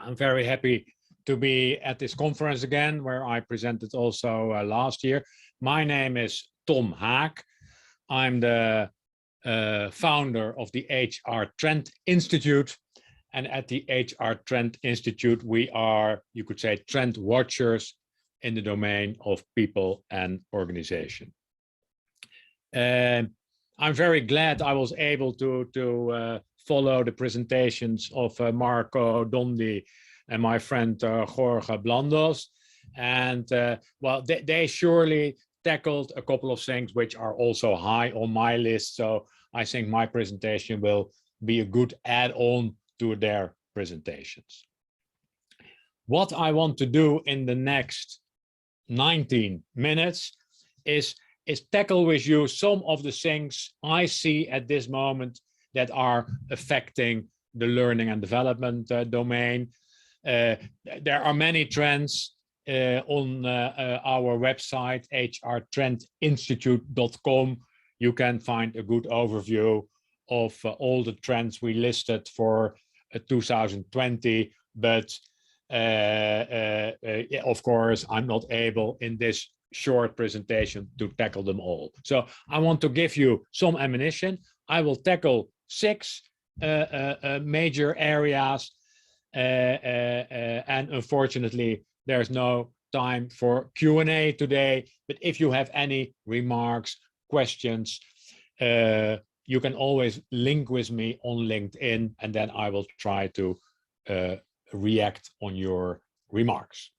I'm very happy to be at this conference again, where I presented also last year. My name is Tom Haak. I'm the founder of the HR Trend Institute. And at the HR Trend Institute, we are, you could say, trend watchers in the domain of people and organization. I'm very glad I was able to follow the presentations of Marco Dondi and my friend Jorge Blandos. And well, they surely tackled a couple of things which are also high on my list. So I think my presentation will be a good add-on to their presentations. What I want to do in the next 19 minutes is tackle with you some of the things I see at this moment that are affecting the learning and development domain. There are many trends on our website, hrtrendinstitute.com. You can find a good overview of all the trends we listed for 2020, but of course, I'm not able in this short presentation to tackle them all. So I want to give you some ammunition. I will tackle 6 major areas, and unfortunately, there's no time for Q&A today, but if you have any remarks, questions, you can always link with me on LinkedIn, and then I will try to react on your remarks.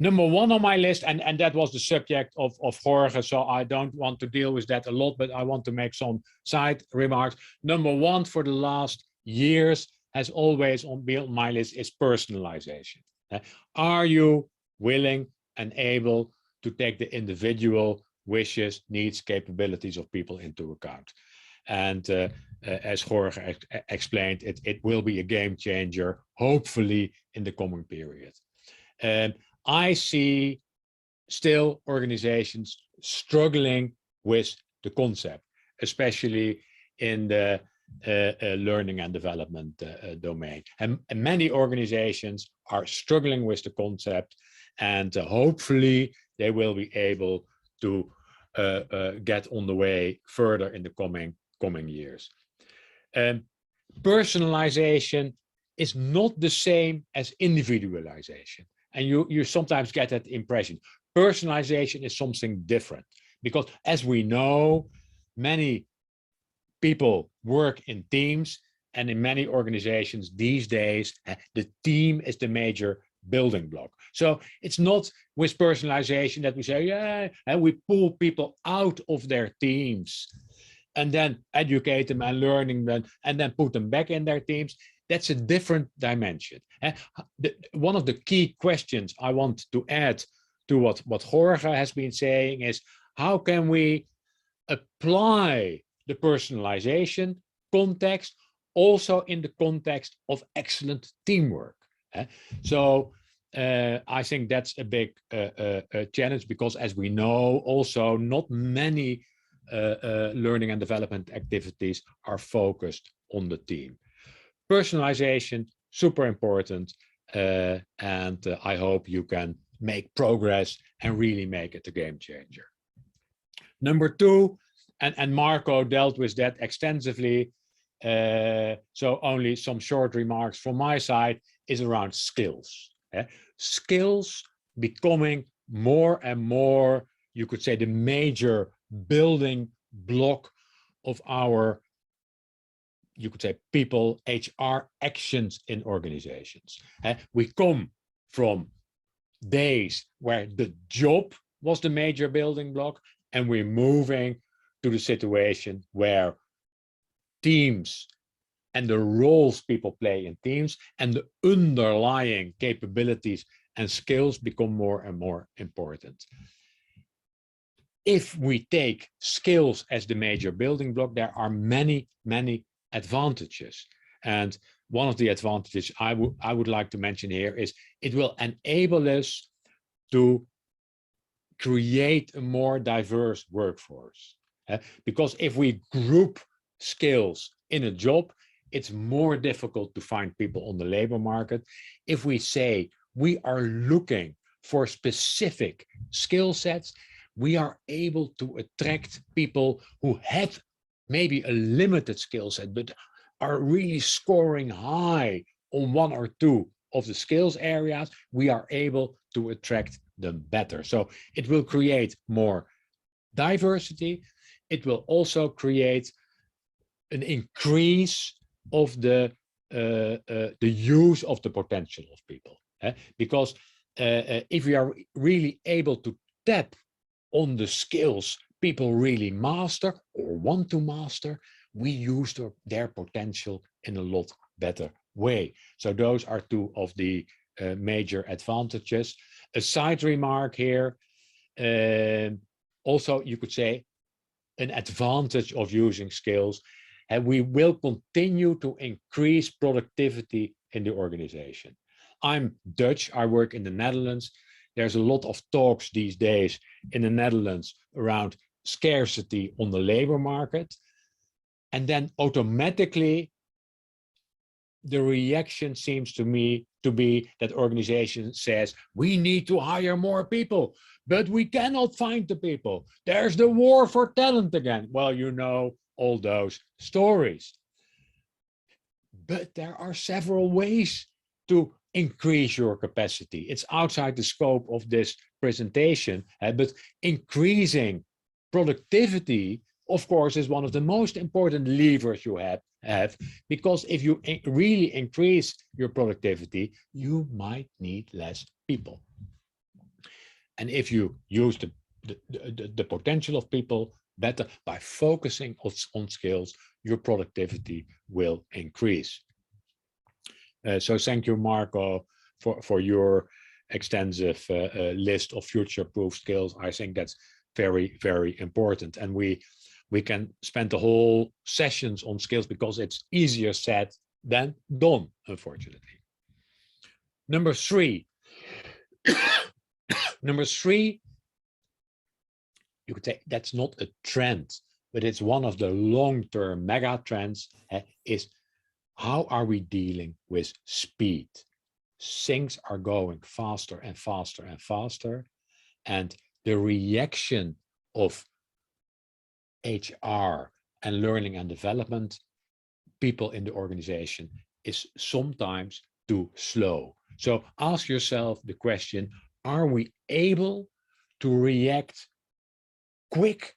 Number 1 on my list, and that was the subject of Jorge, so I don't want to deal with that a lot, but I want to make some side remarks. Number 1 for the last years has always been on my list is personalization. Are you willing and able to take the individual wishes, needs, capabilities of people into account? And as Jorge explained, it will be a game changer, hopefully in the coming period. I see still organizations struggling with the concept, especially in the learning and development domain. And many organizations are struggling with the concept, and hopefully they will be able to get on the way further in the coming years. Personalization is not the same as individualization. And you sometimes get that impression. Personalization is something different, because as we know, many people work in teams, and in many organizations these days, the team is the major building block. So it's not with personalization that we say, yeah, and we pull people out of their teams and then educate them and learning them and then put them back in their teams. That's a different dimension. One of the key questions I want to add to what Jorge has been saying is, how can we apply the personalization context also in the context of excellent teamwork? So I think that's a big challenge, because as we know, also not many learning and development activities are focused on the team. Personalization, super important, and I hope you can make progress and really make it a game changer. Number 2, and Marco dealt with that extensively, so only some short remarks from my side, is around skills. Skills becoming more and more, you could say, the major building block of our, you could say, people, HR actions in organizations. We come from days where the job was the major building block, and we're moving to the situation where teams and the roles people play in teams and the underlying capabilities and skills become more and more important. If we take skills as the major building block, there are many, many advantages. And one of the advantages I would like to mention here is it will enable us to create a more diverse workforce. Because if we group skills in a job, it's more difficult to find people on the labor market. If we say we are looking for specific skill sets, we are able to attract people who have maybe a limited skill set, but are really scoring high on one or two of the skills areas. We are able to attract them better. So it will create more diversity. It will also create an increase of the use of the potential of people. Because if we are really able to tap on the skills people really master or want to master, we use their potential in a lot better way. So those are two of the major advantages. A side remark here, also you could say an advantage of using skills, and we will continue to increase productivity in the organization. I'm Dutch, I work in the Netherlands. There's a lot of talks these days in the Netherlands around scarcity on the labor market. And then automatically, the reaction seems to me to be that organization says, we need to hire more people, but we cannot find the people. There's the war for talent again. Well, you know all those stories. But there are several ways to increase your capacity. It's outside the scope of this presentation, but increasing productivity, of course, is one of the most important levers you have, because if you really increase your productivity, you might need less people. And if you use the potential of people better by focusing on skills, your productivity will increase. So thank you, Marco, for your extensive list of future-proof skills. I think that's very, very important. And we can spend the whole sessions on skills because it's easier said than done, unfortunately. Number three. Number three, you could say that's not a trend, but it's one of the long-term mega trends, is how are we dealing with speed? Things are going faster and faster and faster. And the reaction of HR and learning and development people in the organization is sometimes too slow. So ask yourself the question, are we able to react quick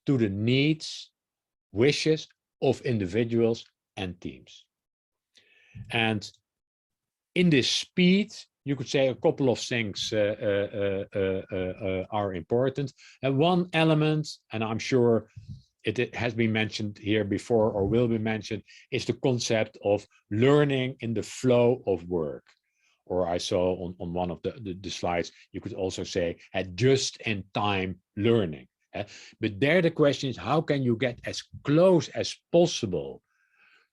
to the needs, wishes of individuals and teams? And in this speed, you could say a couple of things are important. And one element, and I'm sure it has been mentioned here before or will be mentioned, is the concept of learning in the flow of work. Or I saw on one of the slides, you could also say just-in-time learning. But there the question is, how can you get as close as possible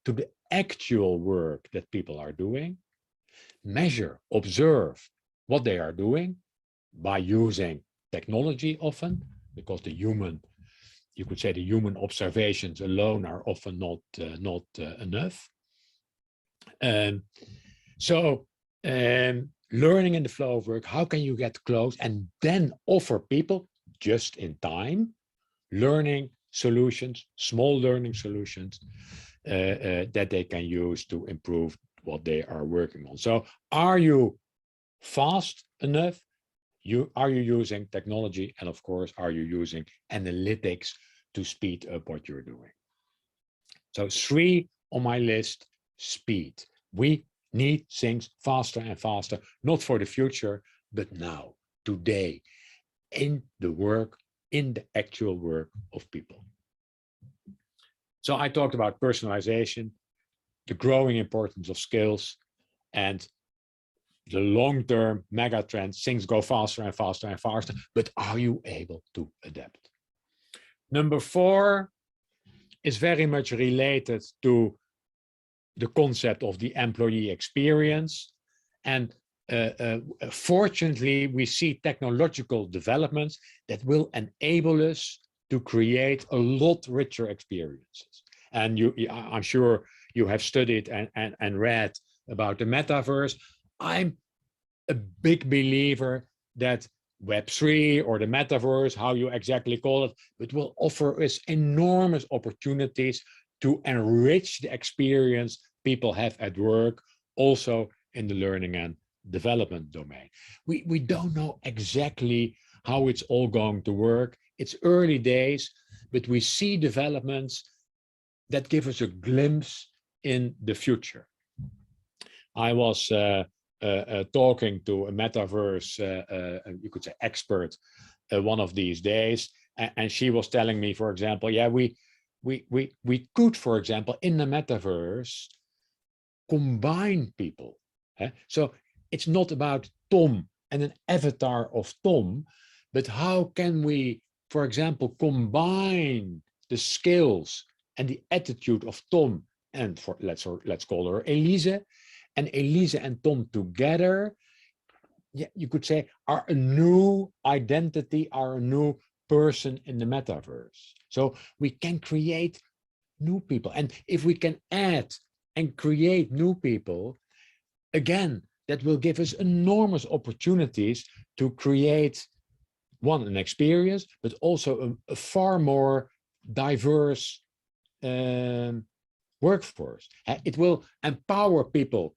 to the actual work that people are doing? Measure, observe what they are doing by using technology often, because the human, you could say the human observations alone are often not enough. Learning in the flow of work, how can you get close and then offer people just in time learning solutions, small learning solutions that they can use to improve what they are working on. So are you fast enough? Are you using technology? And of course, are you using analytics to speed up what you're doing? So 3 on my list, speed. We need things faster and faster, not for the future, but now, today, in the work, in the actual work of people. So I talked about personalization, the growing importance of skills, and the long-term mega trends. Things go faster and faster and faster, but are you able to adapt? Number 4 is very much related to the concept of the employee experience. And fortunately, we see technological developments that will enable us to create a lot richer experiences. And I'm sure you have studied and read about the metaverse. I'm a big believer that Web3 or the metaverse, how you exactly call it, it will offer us enormous opportunities to enrich the experience people have at work, also in the learning and development domain. We don't know exactly how it's all going to work. It's early days, but we see developments that give us a glimpse in the future. I was talking to a metaverse, you could say expert, one of these days, and she was telling me, for example, yeah, we could, for example, in the metaverse, combine people. So it's not about Tom and an avatar of Tom, but how can we, for example, combine the skills and the attitude of Tom and for let's call her Elise, and Elise and Tom together, yeah, you could say, are a new identity, are a new person in the metaverse. So we can create new people. And if we can add and create new people, again, that will give us enormous opportunities to create, one, an experience, but also a far more diverse workforce. It will empower people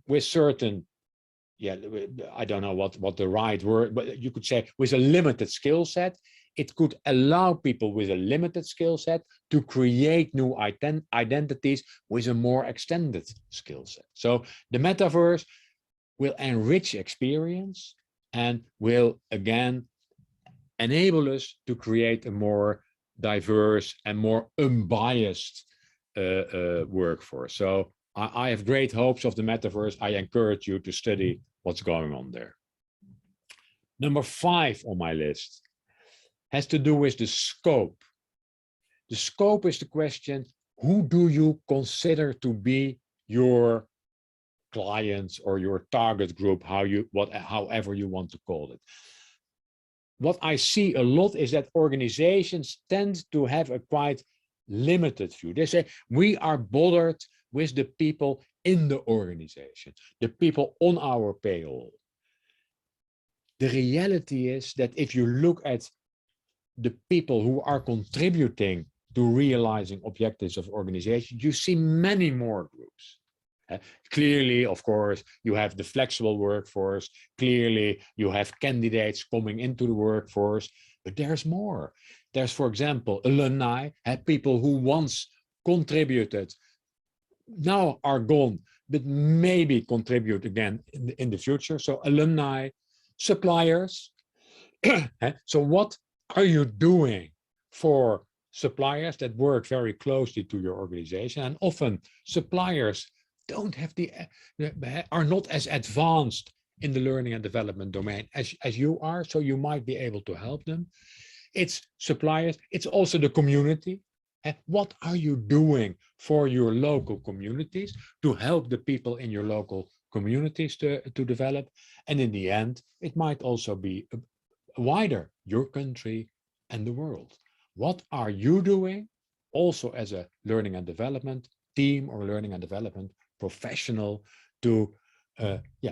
with certain, yeah, I don't know what the right word, but you could say with a limited skill set. It could allow people with a limited skill set to create new identities with a more extended skill set. So the metaverse will enrich experience and will, again, enable us to create a more diverse and more unbiased workforce. So I have great hopes of the metaverse. I encourage you to study what's going on there. Number 5 on my list has to do with the scope. The scope is the question, who do you consider to be your clients or your target group, however you want to call it. What I see a lot is that organizations tend to have a quite limited view. They say, we are bothered with the people in the organization, the people on our payroll. The reality is that if you look at the people who are contributing to realizing objectives of organization, you see many more groups. Clearly, of course, you have the flexible workforce. Clearly, you have candidates coming into the workforce, but there's more. There's, for example, alumni, people who once contributed, now are gone, but maybe contribute again in the future. So alumni, suppliers. So what are you doing for suppliers that work very closely to your organization? And often suppliers don't have are not as advanced in the learning and development domain as you are, so you might be able to help them. It's suppliers, it's also the community. What are you doing for your local communities to help the people in your local communities to develop? And in the end, it might also be wider, your country and the world. What are you doing also as a learning and development team or learning and development professional to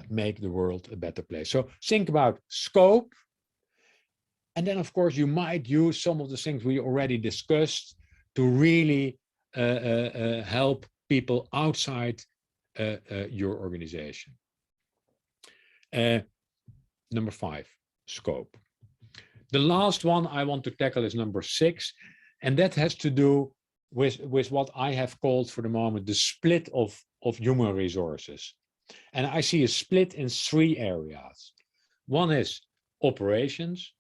make the world a better place? So think about scope. And then, of course, you might use some of the things we already discussed to really help people outside your organization. Number 5, scope. The last one I want to tackle is number 6, and that has to do with what I have called for the moment the split of human resources. And I see a split in 3 areas. One is operations.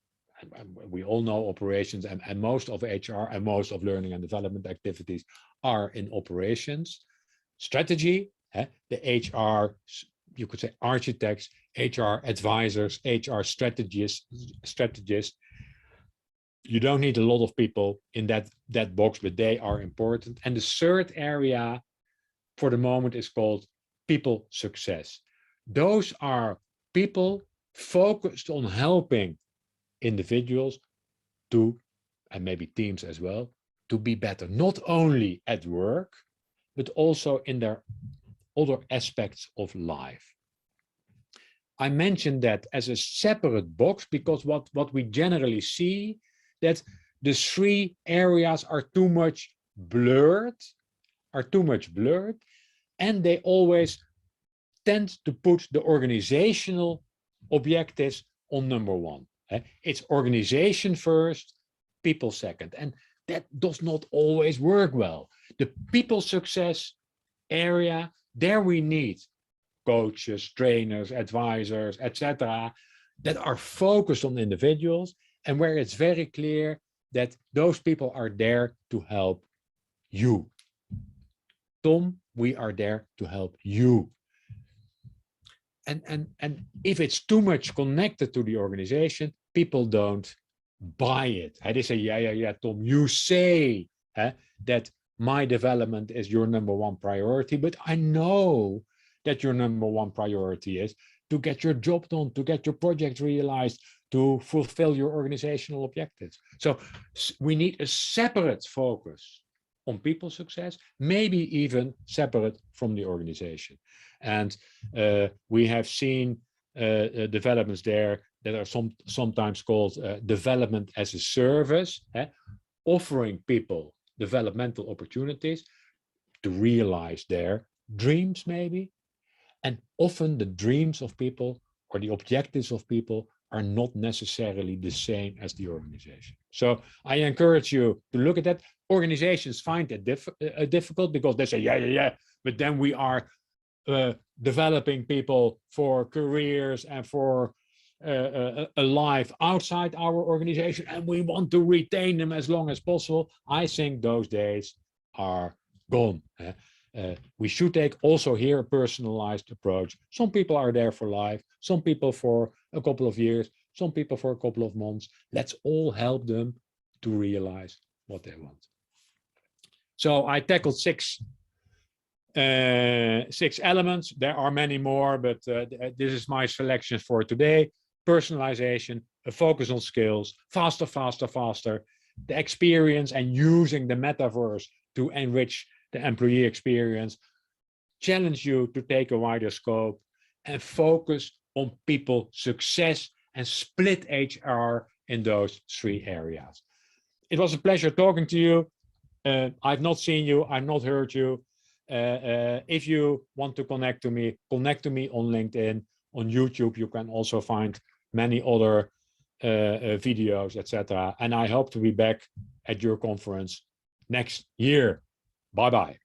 We all know operations, and most of HR and most of learning and development activities are in operations. Strategy, the HR, you could say architects, HR advisors, HR strategists. You don't need a lot of people in that box, but they are important. And the third area for the moment is called people success. Those are people focused on helping individuals to, and maybe teams as well, to be better, not only at work, but also in their other aspects of life. I mentioned that as a separate box because what we generally see that the three areas are too much blurred, and they always tend to put the organizational objectives on number one. It's organization first, people second, and that does not always work well. The people success area, there we need coaches, trainers, advisors, etc., that are focused on individuals and where it's very clear that those people are there to help you. Tom, we are there to help you. And if it's too much connected to the organization, people don't buy it. They say, yeah, Tom, you say that my development is your number one priority, but I know that your number one priority is to get your job done, to get your project realized, to fulfill your organizational objectives. So we need a separate focus on people success, maybe even separate from the organization. And we have seen developments there that are sometimes called development as a service, offering people developmental opportunities to realize their dreams maybe. And often the dreams of people or the objectives of people are not necessarily the same as the organization. So I encourage you to look at that. Organizations find it difficult because they say, yeah, but then we are developing people for careers and for a life outside our organization, and we want to retain them as long as possible. I think those days are gone. We should take also here a personalized approach. Some people are there for life, some people for a couple of years, some people for a couple of months. Let's all help them to realize what they want. So I tackled six elements. There are many more, but this is my selection for today. Personalization, a focus on skills, faster, the experience and using the metaverse to enrich the employee experience, challenge you to take a wider scope and focus on people success and split HR in those three areas. It was a pleasure talking to you. I've not seen you, I've not heard you. If you want to connect to me on LinkedIn, on YouTube. You can also find many other videos, etc. And I hope to be back at your conference next year. Bye-bye.